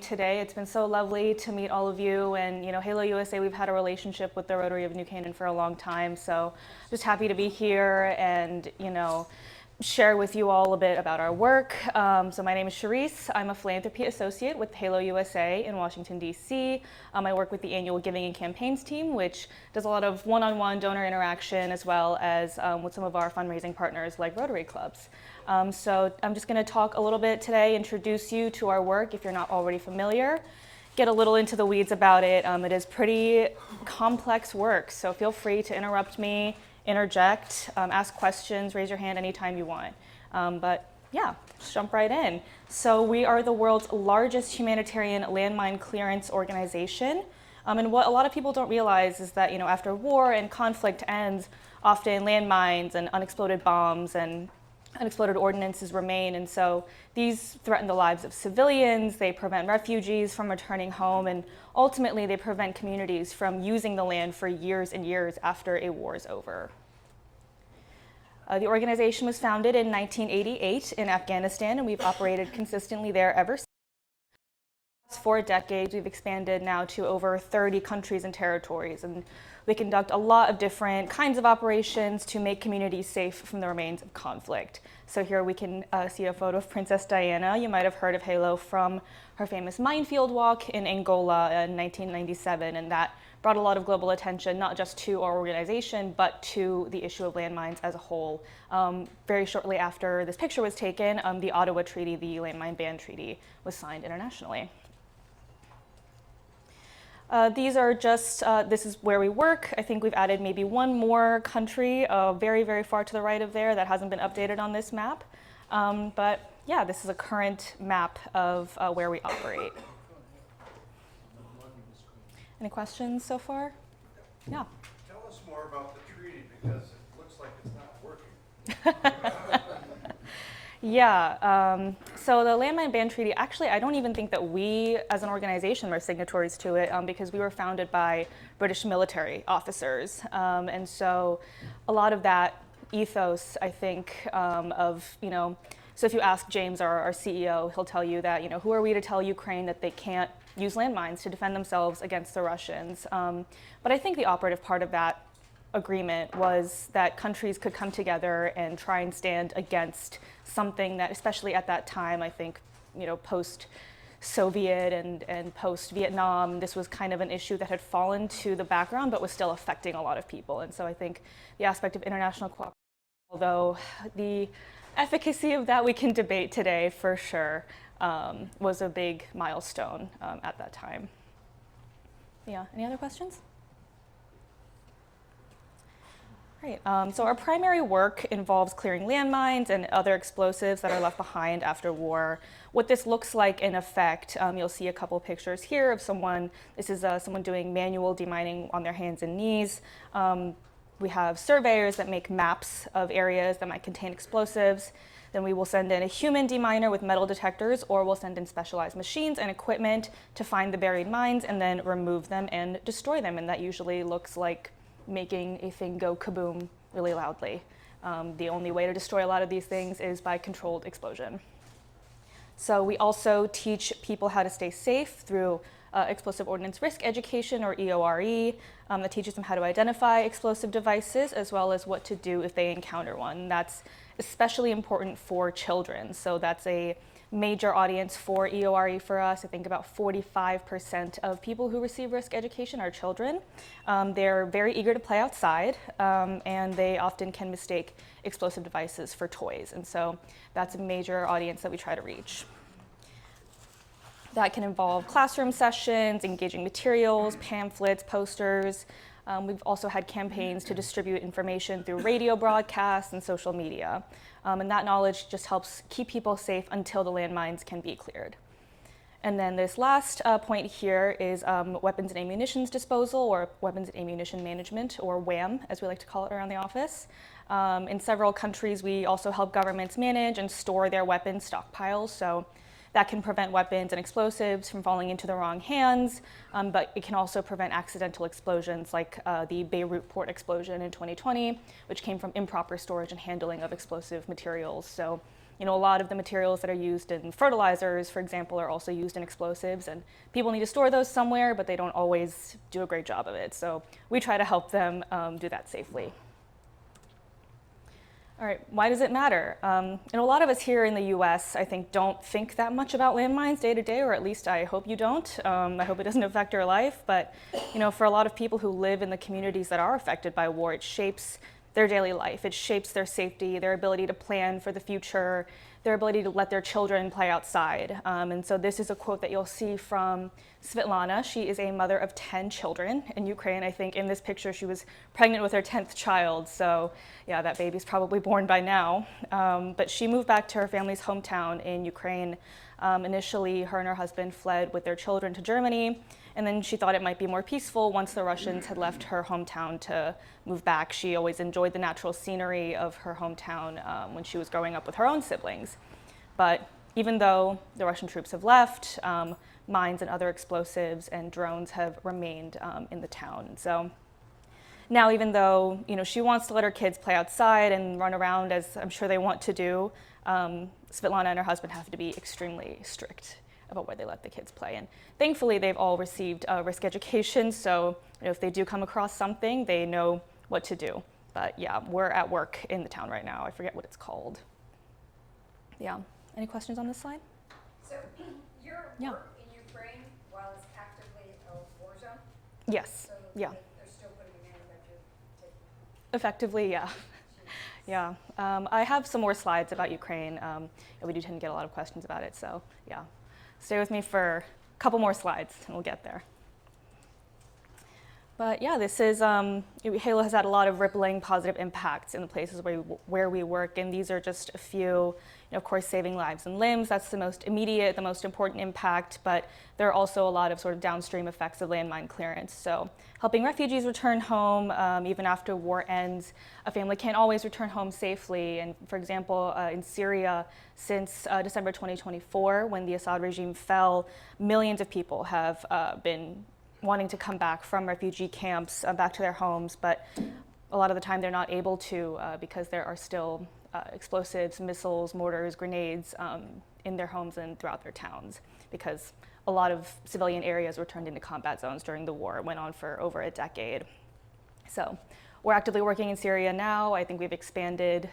Today. It's been so lovely to meet all of you, and Halo USA, we've had a relationship with the Rotary of New Canaan for a long time, so just happy to be here and share with you all a bit about our work. So my name is Charisse. I'm a philanthropy associate with Halo USA in Washington, D.C. I work with the annual Giving and Campaigns team, which does a lot of one-on-one donor interaction as well as with some of our fundraising partners like Rotary clubs. So I'm just going to talk a little bit today, introduce you to our work if you're not already familiar, get a little into the weeds about it. It is pretty complex work, so feel free to interrupt me, interject, ask questions, raise your hand anytime you want. But yeah, just jump right in. So we are the world's largest humanitarian landmine clearance organization. And what a lot of people don't realize is that after war and conflict ends, often landmines and unexploded bombs and unexploded ordnances remain, and so these threaten the lives of civilians, they prevent refugees from returning home, and ultimately they prevent communities from using the land for years and years after a war is over. The organization was founded in 1988 in Afghanistan, and we've operated consistently there ever since. For decades, we've expanded now to over 30 countries and territories, and we conduct a lot of different kinds of operations to make communities safe from the remains of conflict. So here we can see a photo of Princess Diana. You might have heard of Halo from her famous minefield walk in Angola in 1997, and that brought a lot of global attention, not just to our organization, but to the issue of landmines as a whole. Very shortly after this picture was taken, the Ottawa Treaty, the landmine ban treaty, was signed internationally. These are just, this is where we work. I think we've added maybe one more country very, very far to the right of there that hasn't been updated on this map. But yeah, this is a current map of where we operate. Any questions so far? Yeah. Tell us more about the treaty because it looks like it's not working. Yeah, so the landmine ban treaty, actually, I don't even think that we as an organization were signatories to it because we were founded by British military officers. And so a lot of that ethos, I think, so if you ask James, our CEO, he'll tell you that, who are we to tell Ukraine that they can't use landmines to defend themselves against the Russians? But I think the operative part of that agreement was that countries could come together and try and stand against something that, especially at that time, I think, post-Soviet and post-Vietnam, this was kind of an issue that had fallen to the background but was still affecting a lot of people. And so I think the aspect of international cooperation, although the efficacy of that we can debate today for sure, was a big milestone at that time. Yeah, any other questions? Right, so our primary work involves clearing landmines and other explosives that are left behind after war. What this looks like in effect, you'll see a couple pictures here of someone, this is someone doing manual demining on their hands and knees. We have surveyors that make maps of areas that might contain explosives. Then we will send in a human deminer with metal detectors, or we'll send in specialized machines and equipment to find the buried mines and then remove them and destroy them. And that usually looks like making a thing go kaboom really loudly. The only way to destroy a lot of these things is by controlled explosion. So we also teach people how to stay safe through explosive ordnance risk education, or EORE, that teaches them how to identify explosive devices as well as what to do if they encounter one. That's especially important for children. So that's a major audience for EORE for us. I think about 45% of people who receive risk education are children. They're very eager to play outside, and they often can mistake explosive devices for toys. And so that's a major audience that we try to reach. That can involve classroom sessions, engaging materials, pamphlets, posters. We've also had campaigns to distribute information through radio broadcasts and social media. And that knowledge just helps keep people safe until the landmines can be cleared. And then this last point here is weapons and ammunition disposal, or weapons and ammunition management, or WAM, as we like to call it around the office. In several countries, we also help governments manage and store their weapons stockpiles. So that can prevent weapons and explosives from falling into the wrong hands, but it can also prevent accidental explosions like the Beirut port explosion in 2020, which came from improper storage and handling of explosive materials. So a lot of the materials that are used in fertilizers, for example, are also used in explosives, and people need to store those somewhere, but they don't always do a great job of it. So we try to help them do that safely. All right, why does it matter? And a lot of us here in the US, I think, don't think that much about landmines day to day, or at least I hope you don't. I hope it doesn't affect your life, but for a lot of people who live in the communities that are affected by war, it shapes their daily life. It shapes their safety, their ability to plan for the future, their ability to let their children play outside. And so this is a quote that you'll see from Svetlana. She is a mother of 10 children in Ukraine. I think in this picture she was pregnant with her 10th child. So yeah, that baby's probably born by now. But she moved back to her family's hometown in Ukraine. Initially, her and her husband fled with their children to Germany. And then she thought it might be more peaceful once the Russians had left her hometown to move back. She always enjoyed the natural scenery of her hometown when she was growing up with her own siblings. But even though the Russian troops have left, mines and other explosives and drones have remained in the town. So now, even though she wants to let her kids play outside and run around, as I'm sure they want to do, Svetlana and her husband have to be extremely strict about where they let the kids play. And thankfully, they've all received risk education, so if they do come across something, they know what to do. But yeah, we're at work in the town right now. I forget what it's called. Yeah. Any questions on this slide? So your work in Ukraine, while it's actively a war zone? Yes. So yeah. They're still putting a manufacturer taking. Effectively, yeah. Yeah. I have some more slides about Ukraine. And we do tend to get a lot of questions about it, so yeah. Stay with me for a couple more slides and we'll get there. But yeah, this is, Halo has had a lot of rippling positive impacts in the places where we work, and these are just a few. Of course, saving lives and limbs, that's the most immediate, the most important impact, but there are also a lot of sort of downstream effects of landmine clearance. So helping refugees return home, even after war ends, a family can't always return home safely. And for example, in Syria, since December 2024, when the Assad regime fell, millions of people have been wanting to come back from refugee camps back to their homes, but a lot of the time they're not able to because there are still explosives, missiles, mortars, grenades in their homes and throughout their towns, because a lot of civilian areas were turned into combat zones during the war. It went on for over a decade. So we're actively working in Syria now. I think we've expanded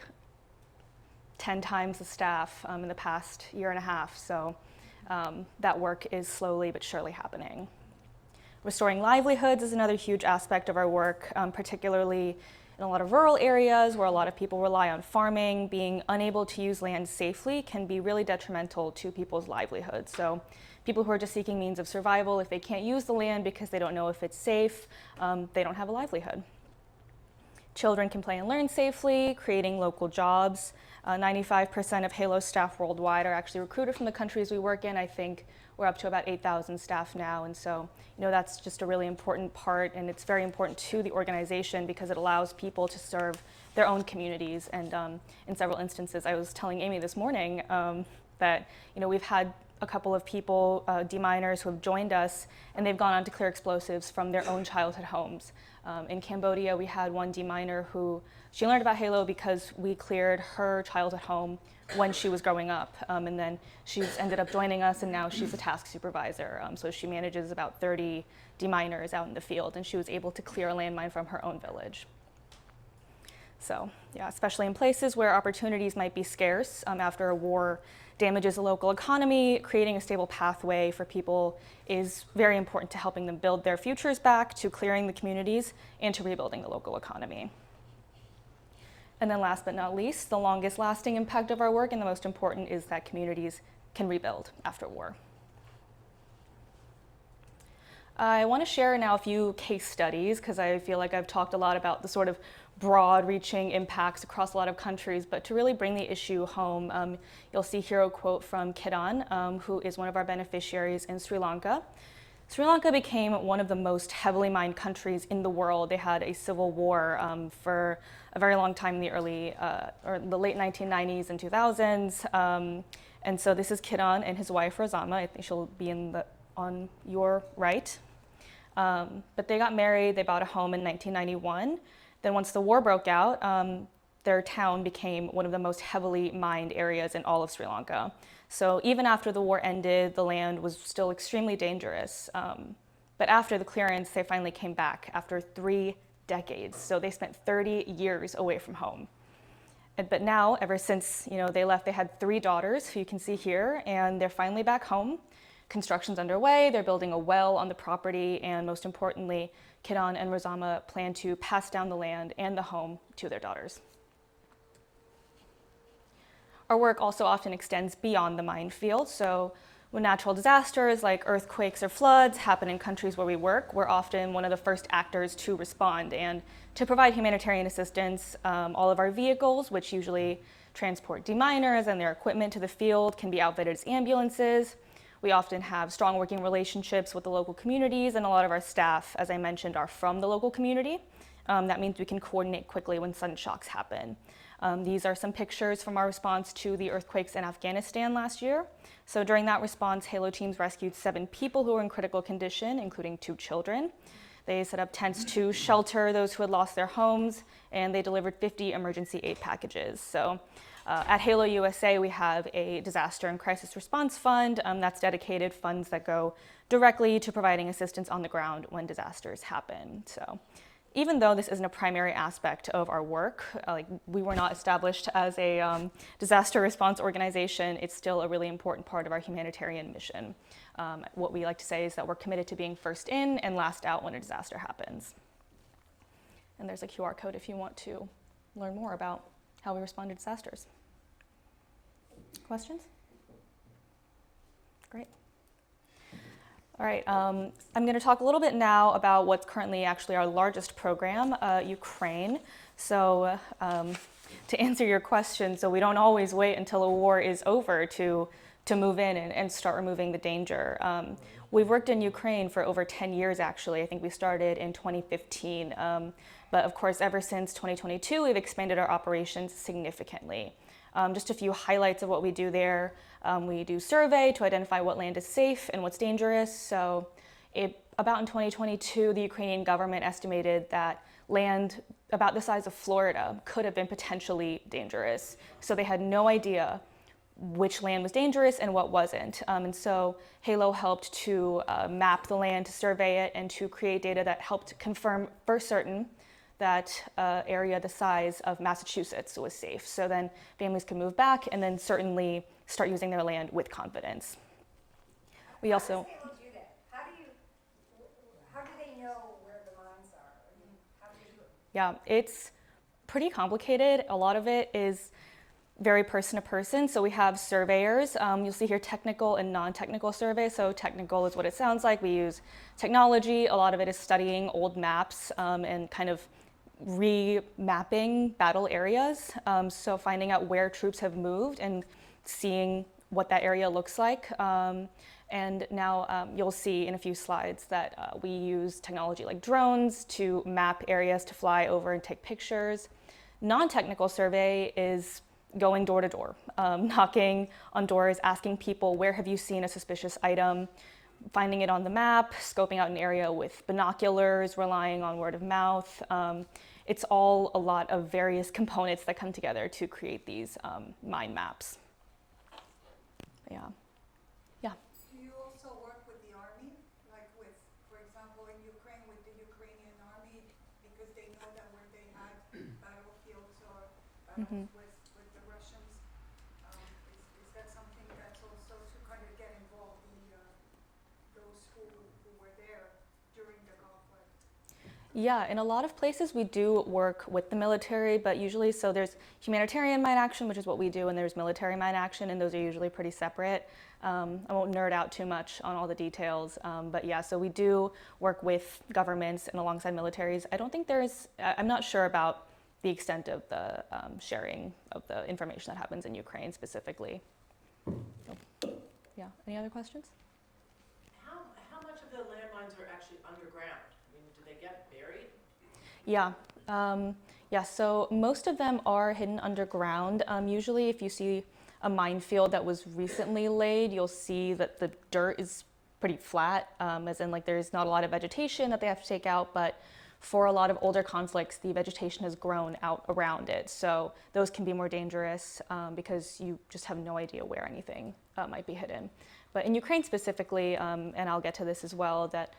10 times the staff in the past year and a half. So that work is slowly but surely happening. Restoring livelihoods is another huge aspect of our work, particularly in a lot of rural areas where a lot of people rely on farming. Being unable to use land safely can be really detrimental to people's livelihoods. So people who are just seeking means of survival, if they can't use the land because they don't know if it's safe, they don't have a livelihood. Children can play and learn safely, creating local jobs. 95% of Halo staff worldwide are actually recruited from the countries we work in. I think we're up to about 8,000 staff now, and so that's just a really important part, and it's very important to the organization because it allows people to serve their own communities. And in several instances, I was telling Amy this morning that we've had a couple of people, deminers, who have joined us, and they've gone on to clear explosives from their own childhood homes. In Cambodia, we had one deminer who, she learned about Halo because we cleared her childhood home when she was growing up. And then she's ended up joining us, and now she's a task supervisor. So she manages about 30 deminers out in the field, and she was able to clear a landmine from her own village. So yeah, especially in places where opportunities might be scarce after a war damages the local economy, creating a stable pathway for people is very important to helping them build their futures back, to clearing the communities, and to rebuilding the local economy. And then last but not least, the longest lasting impact of our work, and the most important, is that communities can rebuild after war. I want to share now a few case studies, because I feel like I've talked a lot about the sort of broad-reaching impacts across a lot of countries, but to really bring the issue home, you'll see here a quote from Kiran, who is one of our beneficiaries in Sri Lanka. Sri Lanka became one of the most heavily mined countries in the world. They had a civil war for a very long time in the early, or the late 1990s and 2000s. And so this is Kiran and his wife, Razama. I think she'll be on your right. But they got married, they bought a home in 1991. Then once the war broke out, their town became one of the most heavily mined areas in all of Sri Lanka. So even after the war ended, the land was still extremely dangerous. But after the clearance, they finally came back after 3 decades. So they spent 30 years away from home. But now, ever since they left, they had 3 daughters, who you can see here, and they're finally back home. Construction's underway, they're building a well on the property, and most importantly, Kiran and Razama plan to pass down the land and the home to their daughters. Our work also often extends beyond the minefield, so when natural disasters like earthquakes or floods happen in countries where we work, we're often one of the first actors to respond and to provide humanitarian assistance. All of our vehicles, which usually transport deminers and their equipment to the field, can be outfitted as ambulances. We often have strong working relationships with the local communities, and a lot of our staff, as I mentioned, are from the local community. That means we can coordinate quickly when sudden shocks happen. These are some pictures from our response to the earthquakes in Afghanistan last year. So during that response, HALO teams rescued 7 people who were in critical condition, including 2 children. They set up tents to shelter those who had lost their homes, and they delivered 50 emergency aid packages. So at HALO USA, we have a disaster and crisis response fund that's dedicated funds that go directly to providing assistance on the ground when disasters happen. So even though this isn't a primary aspect of our work, we were not established as a disaster response organization, it's still a really important part of our humanitarian mission. What we like to say is that we're committed to being first in and last out when a disaster happens. And there's a QR code if you want to learn more about how we respond to disasters. Questions? Great. All right, I'm going to talk a little bit now about what's currently actually our largest program, Ukraine. So to answer your question, so we don't always wait until a war is over to move in and start removing the danger. We've worked in Ukraine for over 10 years, actually. I think we started in 2015. But of course, ever since 2022, we've expanded our operations significantly. Just a few highlights of what we do there. We do survey to identify what land is safe and what's dangerous. So about in 2022, the Ukrainian government estimated that land about the size of Florida could have been potentially dangerous. So they had no idea which land was dangerous and what wasn't. And so HALO helped to map the land, to survey it, and to create data that helped confirm for certain that area the size of Massachusetts was safe. So then families can move back and then certainly start using their land with confidence. We also... How does HALO do that? How do they know where the mines are? I mean, how do they do it? Yeah, it's pretty complicated. A lot of it is very person to person. So we have surveyors. You'll see here technical and non-technical survey. So technical is what it sounds like. We use technology. A lot of it is studying old maps and kind of remapping battle areas. So finding out where troops have moved and seeing what that area looks like. And now you'll see in a few slides that we use technology like drones to map areas to fly over and take pictures. Non-technical survey is going door to door, knocking on doors, asking people, where have you seen a suspicious item, finding it on the map, scoping out an area with binoculars, relying on word of mouth. It's all a lot of various components that come together to create these mine maps. Yeah. Yeah. Do you also work with the army, like with, for example, in Ukraine with the Ukrainian army, because they know that where they had battlefields or battles with the Russians, is that something that's also to kind of get involved those who were there during the conflict? Yeah, in a lot of places we do work with the military, but usually, so there's humanitarian mine action, which is what we do, and there's military mine action, and those are usually pretty separate. I won't nerd out too much on all the details, but yeah, so we do work with governments and alongside militaries. I don't think I'm not sure about the extent of the sharing of the information that happens in Ukraine specifically. So, yeah, any other questions? How much of the landmines are actually underground? I mean, do they get buried? Yeah, so most of them are hidden underground. Usually if you see a minefield that was recently laid, you'll see that the dirt is pretty flat, as in like there's not a lot of vegetation that they have to take out, but for a lot of older conflicts, the vegetation has grown out around it. So those can be more dangerous because you just have no idea where anything might be hidden. But in Ukraine specifically, and I'll get to this as well, that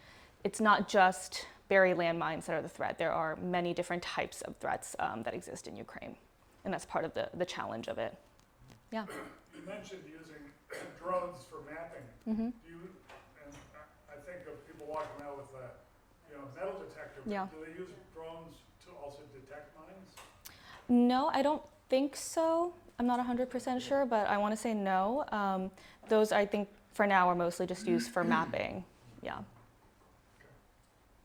it's not just buried landmines that are the threat. There are many different types of threats that exist in Ukraine. And that's part of the challenge of it. Yeah. You mentioned using drones for mapping. Mm-hmm. Do you, and I think of people walking around with a, metal detector. Yeah. Do they use drones to also detect mines? No, I don't think so. I'm not 100% sure, but I want to say no. Those, I think, for now are mostly just used for mapping. Yeah. Can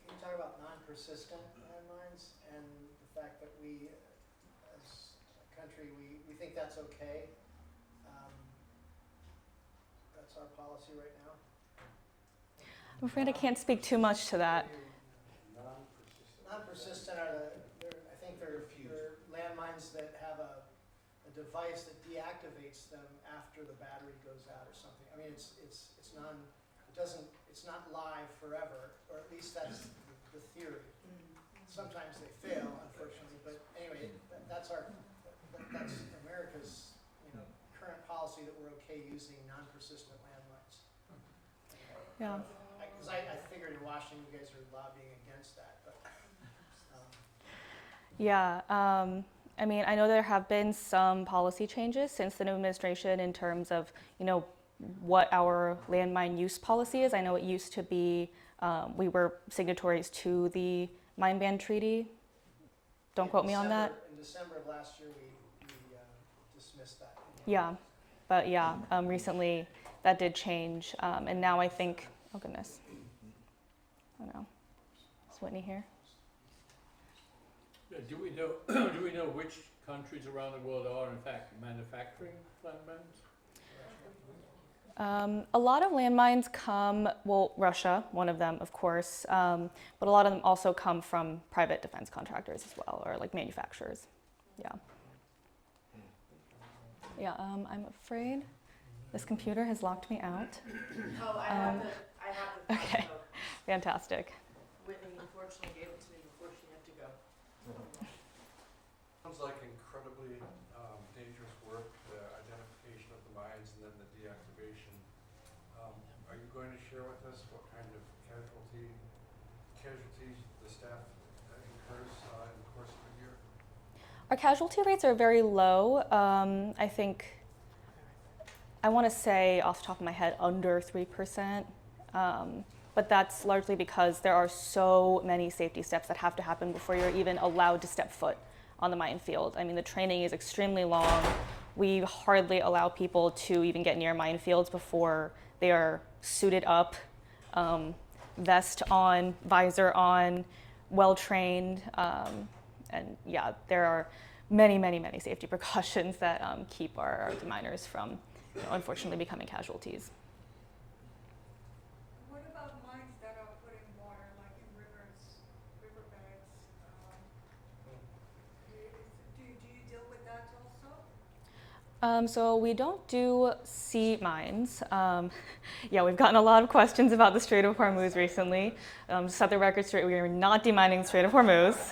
you talk about non-persistent landmines and the fact that we, as a country, we think that's okay? That's our policy right now? I'm afraid I can't speak too much to that. Non-persistent are I think they're landmines that have a device that deactivates them after the battery goes out or something. I mean, it's not live forever, or at least that's the theory. Sometimes they fail, unfortunately, but anyway, that's America's current policy, that we're okay using non-persistent landmines. Yeah. Because I figured in Washington you guys are lobbying against that, but. Yeah. I mean, I know there have been some policy changes since the new administration in terms of, what our landmine use policy is. I know it used to be, we were signatories to the mine ban treaty. Don't quote me on that. In December of last year, we dismissed that. Yeah, but yeah, recently that did change, and now I think, oh goodness, I don't know, is Whitney here? Yeah, do we know which countries around the world are in fact manufacturing landmines? A lot of landmines come, Russia, one of them, of course, but a lot of them also come from private defense contractors as well, or like manufacturers. Yeah. Yeah, I'm afraid this computer has locked me out. Oh, I have the Okay, fantastic. Whitney unfortunately gave it to me before she had to go. Sounds like incredibly dangerous work, the identification of the mines and then the deactivation. Are you going to share with us what kind of casualties the staff incurs in the course of a year? Our casualty rates are very low. I think, I want to say off the top of my head, under 3%. But that's largely because there are so many safety steps that have to happen before you're even allowed to step foot on the minefield. I mean, the training is extremely long. We hardly allow people to even get near minefields before they are suited up, vest on, visor on, well-trained. And yeah, there are many, many, many safety precautions that keep our miners from, unfortunately, becoming casualties. What about mines that are put in water, like in rivers, riverbeds? Do you deal with that also? So we don't do sea mines. Yeah, we've gotten a lot of questions about the Strait of Hormuz recently. To set the record straight, we are not demining the Strait of Hormuz.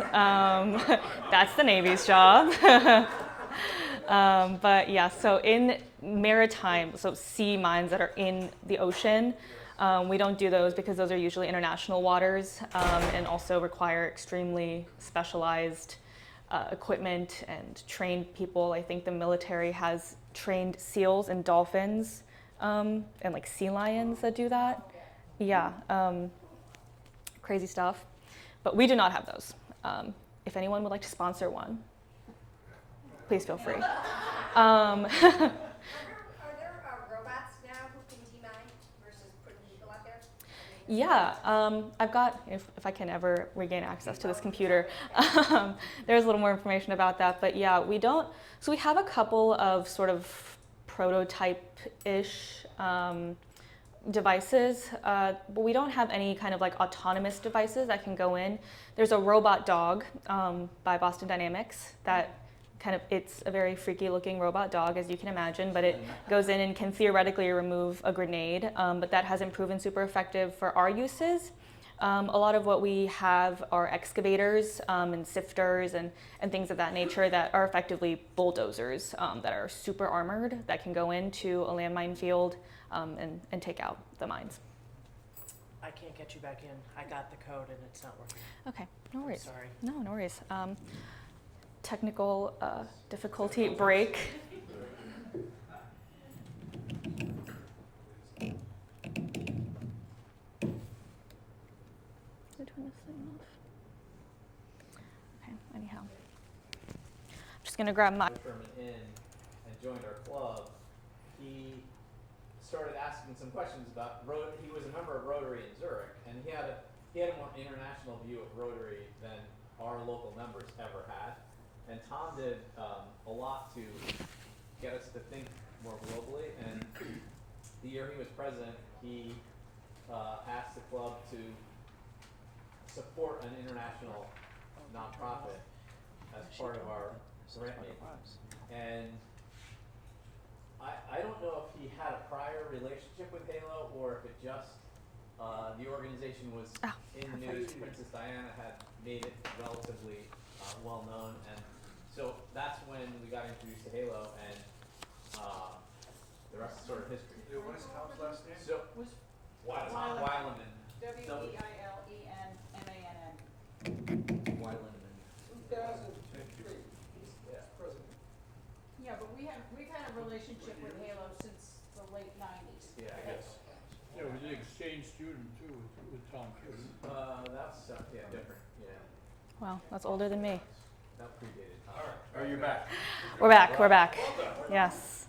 That's the Navy's job. But yeah, so in maritime, so sea mines that are in the ocean, we don't do those because those are usually international waters and also require extremely specialized equipment and trained people. I think the military has trained seals and dolphins and like sea lions that do that. Yeah, crazy stuff. But we do not have those. If anyone would like to sponsor one, please feel free. Are there robots now who can demine versus putting people out there? Yeah, I've got, if I can ever regain access to this computer, there's a little more information about that. But yeah, we don't, so we have a couple of sort of prototype-ish devices, but we don't have any kind of like autonomous devices that can go in. There's a robot dog by Boston Dynamics that it's a very freaky looking robot dog, as you can imagine, but it goes in and can theoretically remove a grenade, but that hasn't proven super effective for our uses. A lot of what we have are excavators and sifters and things of that nature that are effectively bulldozers that are super armored that can go into a landmine field and take out the mines. I can't get you back in. I got the code and it's not working. Okay, no worries. Sorry. No worries. Technical difficulty break. Turn this thing off. Okay, anyhow. I'm just gonna grab my. Sherman in and joined our club, he started asking some questions about he was a member of Rotary in Zurich, and he had a more international view of Rotary than our local members ever had. And Tom did a lot to get us to think more globally. And the year he was president, he asked the club to support an international nonprofit as part of our grant making. And I don't know if he had a prior relationship with Halo or if it just the organization was in the news. Princess Diana had made it relatively well known, and so that's when we got introduced to Halo, and the rest is sort of history. What is Tom's last name? So Weileman. W-E-I-L-E-N-M-A-N-N. Weileman. 2003, he's president. Yeah, but we've had a relationship with Halo since the late 90s. Yeah, I guess. Yeah, we did exchange student too with Tom Q. That's different. Yeah, Wow, that's older than me. that predated Tom. All right, are you back? We're back. Yes.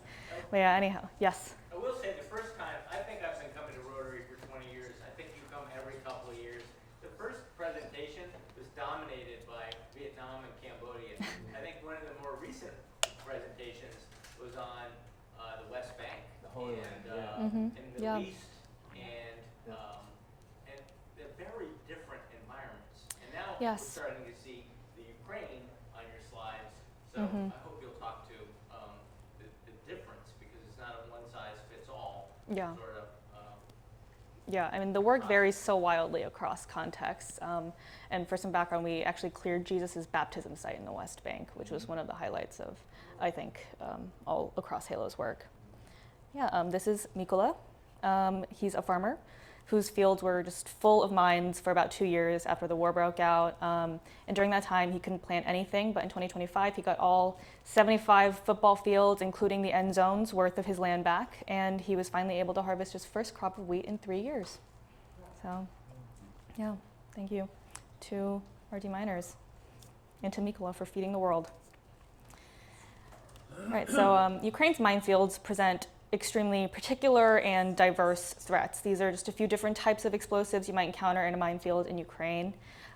But yeah, anyhow, yes. I will say the first time, I think I've been coming to Rotary for 20 years. I think you come every couple of years. The first presentation was dominated by Vietnam and Cambodia. I think one of the more recent presentations was on the West Bank The Holy Land, and the Middle Yeah. East, and they're very different environments. And now Yes. we're starting to see the Ukraine on your slides. So I hope you'll talk to the difference, because it's not a one size fits all Yeah. sort of. Yeah, I mean, the work varies so wildly across contexts. And for some background, we actually cleared Jesus' baptism site in the West Bank, which was one of the highlights of, I think, all across Halo's work. Yeah, this is Mikola. He's a farmer whose fields were just full of mines for about 2 years after the war broke out. And during that time, he couldn't plant anything, but in 2025, he got all 75 football fields, including the end zones, worth of his land back, and he was finally able to harvest his first crop of wheat in 3 years. So, yeah, thank you to our deminers and to Mikola for feeding the world. All right, so Ukraine's minefields present extremely particular and diverse threats. These are just a few different types of explosives you might encounter in a minefield in Ukraine.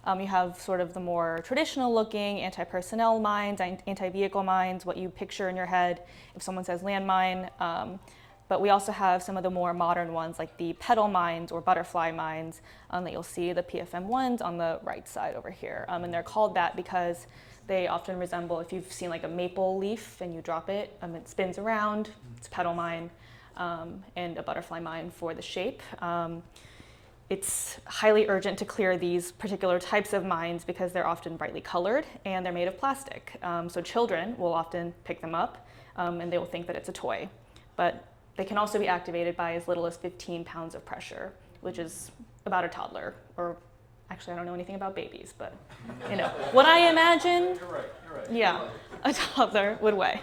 You have sort of the more traditional looking anti-personnel mines, anti-vehicle mines, what you picture in your head if someone says landmine. But we also have some of the more modern ones like the petal mines or butterfly mines that you'll see, the PFM ones on the right side over here. And they're called that because they often resemble, if you've seen like a maple leaf and you drop it, it spins around. It's a petal mine, and a butterfly mine for the shape. It's highly urgent to clear these particular types of mines because they're often brightly colored and they're made of plastic. So children will often pick them up and they will think that it's a toy. But they can also be activated by as little as 15 pounds of pressure, which is about a toddler, or actually I don't know anything about babies, but you know, what I imagine, You're right. yeah, a toddler would weigh.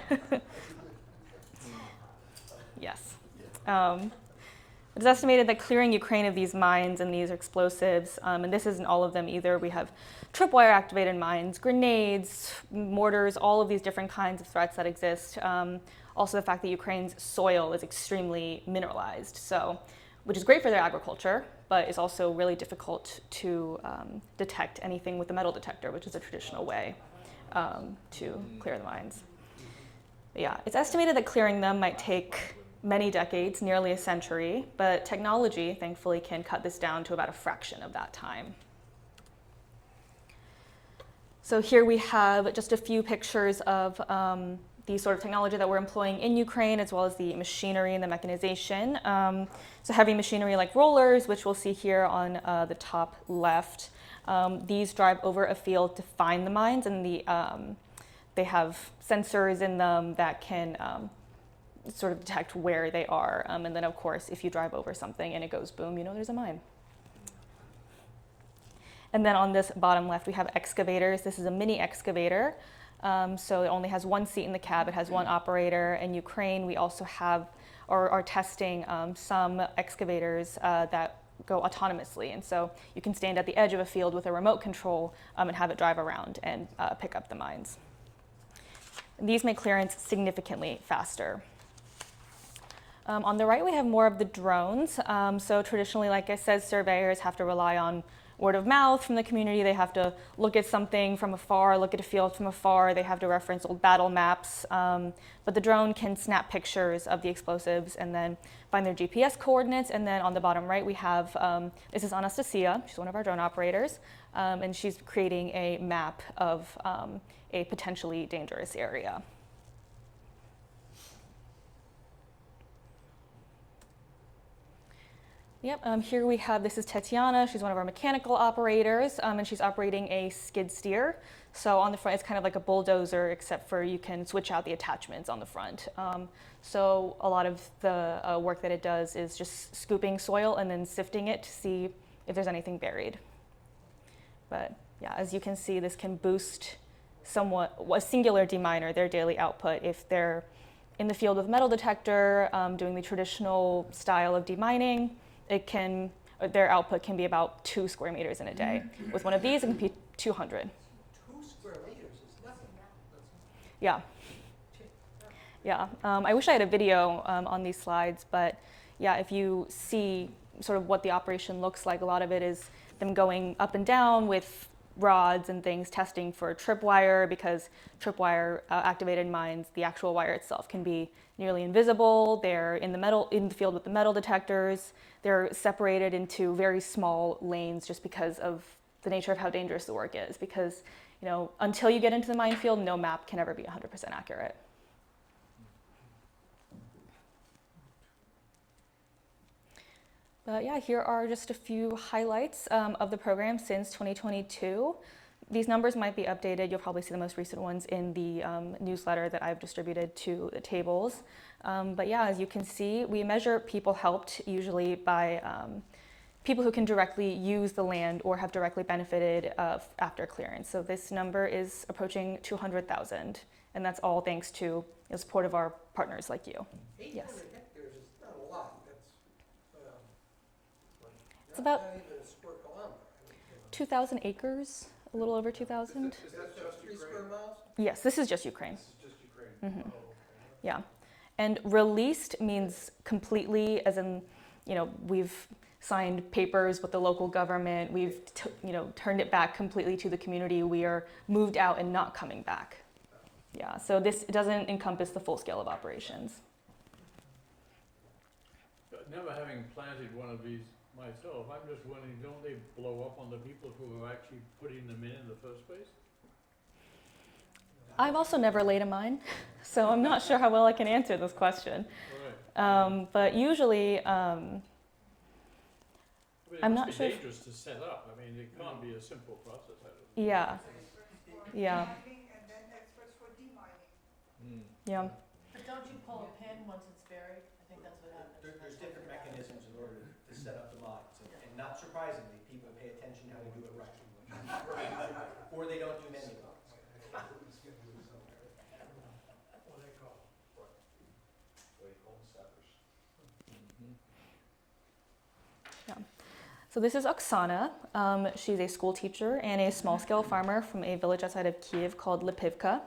Yes. It's estimated that clearing Ukraine of these mines and these explosives, and this isn't all of them either, we have tripwire activated mines, grenades, mortars, all of these different kinds of threats that exist. Also the fact that Ukraine's soil is extremely mineralized, so, which is great for their agriculture, but is also really difficult to detect anything with the metal detector, which is a traditional way to clear the mines. But yeah, it's estimated that clearing them might take many decades, nearly a century, but technology, thankfully, can cut this down to about a fraction of that time. So here we have just a few pictures of the sort of technology that we're employing in Ukraine, as well as the machinery and the mechanization. So heavy machinery like rollers, which we'll see here on the top left. These drive over a field to find the mines, and they have sensors in them that can sort of detect where they are. And then, of course, if you drive over something and it goes boom, you know there's a mine. And then on this bottom left, we have excavators. This is a mini excavator. So it only has one seat in the cab. It has one operator. In Ukraine, we also have or are testing some excavators that go autonomously. And so you can stand at the edge of a field with a remote control and have it drive around and pick up the mines. And these make clearance significantly faster. On the right, we have more of the drones. So traditionally, like I said, surveyors have to rely on word of mouth from the community. They have to look at something from afar, look at a field from afar. They have to reference old battle maps. But the drone can snap pictures of the explosives and then find their GPS coordinates. And then on the bottom right, we have, this is Anastasia. She's one of our drone operators. And she's creating a map of a potentially dangerous area. Yep, here we have, this is Tetiana. She's one of our mechanical operators, and she's operating a skid steer. So on the front, it's kind of like a bulldozer, except for you can switch out the attachments on the front. So a lot of the work that it does is just scooping soil and then sifting it to see if there's anything buried. But yeah, as you can see, this can boost somewhat a singular deminer, their daily output. If they're in the field with metal detector, doing the traditional style of demining, their output can be about 2 square meters in a day. With one of these, it can be 200. 2 square meters is nothing. Yeah. Yeah. I wish I had a video on these slides, but yeah, if you see sort of what the operation looks like, a lot of it is them going up and down with rods and things, testing for tripwire, because tripwire activated mines, the actual wire itself can be nearly invisible. They're in the field with the metal detectors. They're separated into very small lanes just because of the nature of how dangerous the work is. Because, you know, until you get into the minefield, no map can ever be 100% accurate. But yeah, here are just a few highlights of the program since 2022. These numbers might be updated. You'll probably see the most recent ones in the newsletter that I've distributed to the tables. But yeah, as you can see, we measure people helped usually by people who can directly use the land or have directly benefited after clearance. So this number is approaching 200,000, and that's all thanks to the support of our partners like you. 800 Yes. hectares is not a lot. It's about not even a square kilometer. 2,000 acres, a little over 2,000. Is that just 3 Ukraine? square miles? Yes, this is just Ukraine. This is just Ukraine? Mhm. Yeah. And released means completely, as in, you know, we've signed papers with the local government. We've, turned it back completely to the community. We are moved out and not coming back. Yeah, so this doesn't encompass the full scale of operations. Never having planted one of these myself, I'm just wondering, don't they blow up on the people who are actually putting them in the first place? I've also never laid a mine, so I'm not sure how well I can answer this question. Right. But usually, I mean, I'm it not must sure be if- dangerous to set up. I mean, it can't be a simple process. I don't yeah, For Yeah. mining and then experts for demining. yeah. But don't you pull a pin once it's buried? I think that's what happens. There's different mechanisms in order to set up the mines, and not surprisingly, people pay attention how to do it right. Or they don't do many of them. So this is Oksana. She's a school teacher and a small-scale farmer from a village outside of Kiev called Lipivka.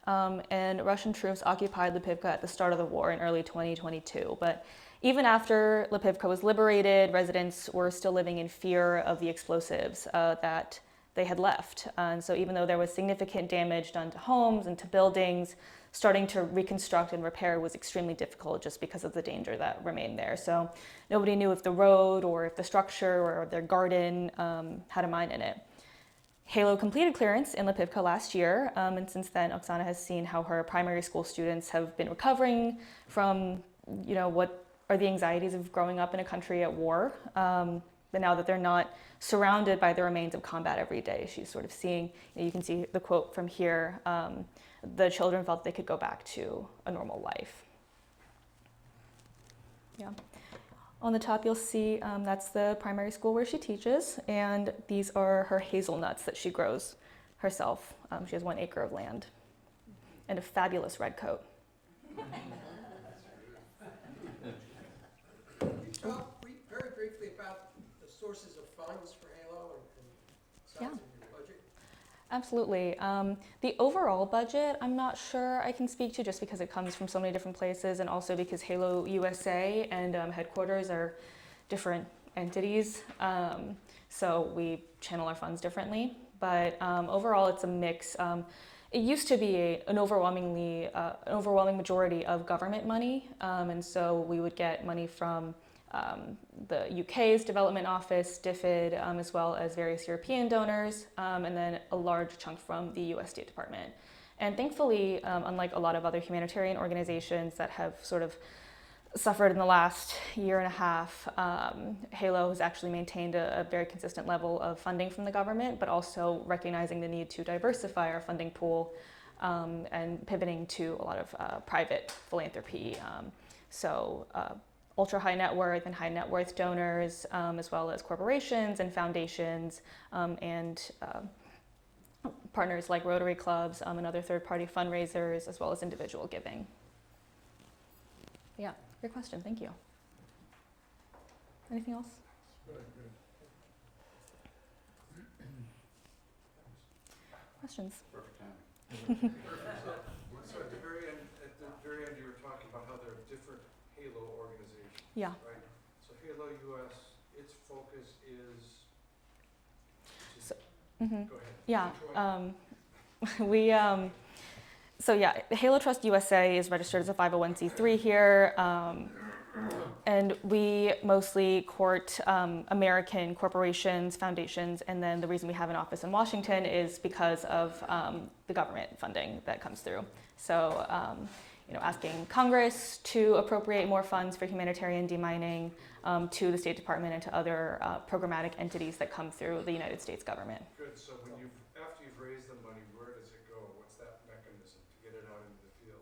And Russian troops occupied Lipivka at the start of the war in early 2022. But even after Lipivka was liberated, residents were still living in fear of the explosives that they had left. And so even though there was significant damage done to homes and to buildings, starting to reconstruct and repair was extremely difficult just because of the danger that remained there. So nobody knew if the road or if the structure or their garden had a mine in it. Halo completed clearance in Lipivka last year, and since then, Oksana has seen how her primary school students have been recovering from, what are the anxieties of growing up in a country at war. But now that they're not surrounded by the remains of combat every day, she's sort of seeing, you can see the quote from here, the children felt they could go back to a normal life. Yeah. On the top, you'll see that's the primary school where she teaches, and these are her hazelnuts that she grows herself. She has 1 acre of land and a fabulous red coat. Can you talk very briefly about the sources of funds for Halo and size Yeah. of your budget? Absolutely. The overall budget, I'm not sure I can speak to just because it comes from so many different places, and also because Halo USA and headquarters are different entities. So we channel our funds differently. But overall, it's a mix. It used to be an overwhelming majority of government money. And so we would get money from the UK's Development Office, DFID, as well as various European donors, and then a large chunk from the US State Department. And thankfully, unlike a lot of other humanitarian organizations that have sort of suffered in the last year and a half, Halo has actually maintained a very consistent level of funding from the government, but also recognizing the need to diversify our funding pool and pivoting to a lot of private philanthropy. Ultra high net worth and high net worth donors, as well as corporations and foundations, and partners like Rotary clubs and other third-party fundraisers, as well as individual giving. Yeah, great question. Thank you. Anything else? Good, good. Questions? Perfect time. So at the very end, you were talking about how there are different Halo organizations. Yeah. Right? So Halo US, its focus is. Mm-hmm. Go ahead. Yeah. Detroit. Halo Trust USA is registered as a 501c3 here, and we mostly court American corporations, foundations, and then the reason we have an office in Washington is because of the government funding that comes through. So, asking Congress to appropriate more funds for humanitarian demining to the State Department and to other programmatic entities that come through the United States government. Good. So after you've raised the money, where does it go? What's that mechanism to get it out into the field?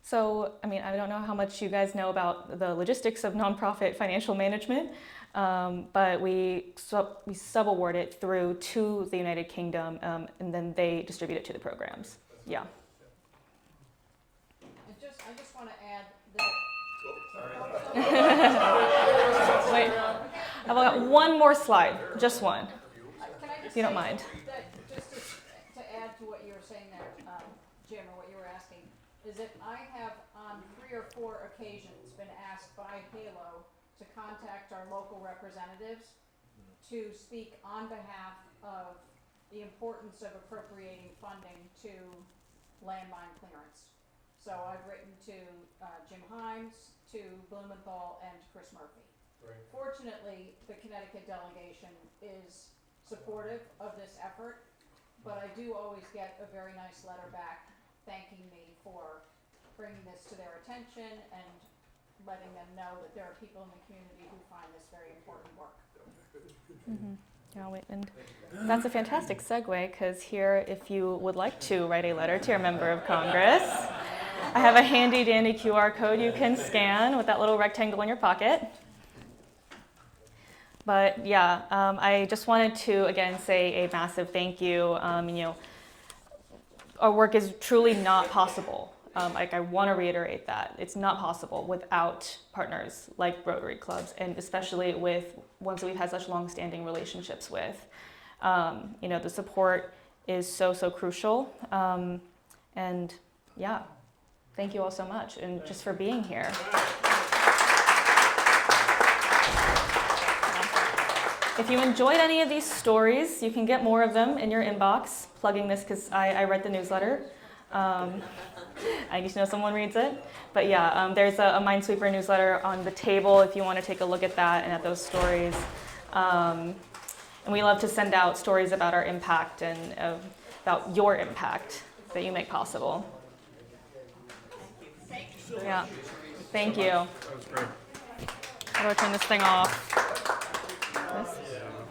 So, I don't know how much you guys know about the logistics of nonprofit financial management, but we subaward it through to the United Kingdom, and then they distribute it to the programs. Yeah. I just want to add that. Wait, I've got one more slide, just one, Can I just if you don't say mind. that just to add to what you were saying there, Jim, or what you were asking, is that I have on 3 or 4 occasions been asked by Halo to contact our local representatives to speak on behalf of the importance of appropriating funding to landmine clearance. So I've written to Jim Himes, to Blumenthal, and Chris Murphy. Right. Fortunately, the Connecticut delegation is supportive of this effort, but I do always get a very nice letter back thanking me for bringing this to their attention and letting them know that there are people in the community who find this very important work. Mm-hmm. Yeah, wait, and that's a fantastic segue, because here, if you would like to write a letter to your member of Congress, I have a handy dandy QR code you can scan with that little rectangle in your pocket. But yeah, I just wanted to again say a massive thank you. Our work is truly not possible. I want to reiterate that it's not possible without partners like Rotary clubs, and especially with ones that we've had such long-standing relationships with. The support is so crucial. And yeah, thank you all so much, and just for being here. If you enjoyed any of these stories, you can get more of them in your inbox. Plugging this because I read the newsletter. I need to know someone reads it. But yeah, there's a Minesweeper newsletter on the table if you want to take a look at that and at those stories. And we love to send out stories about our impact and about your impact that you make possible. Yeah. Thank you. That was great. How do I turn this thing off? This?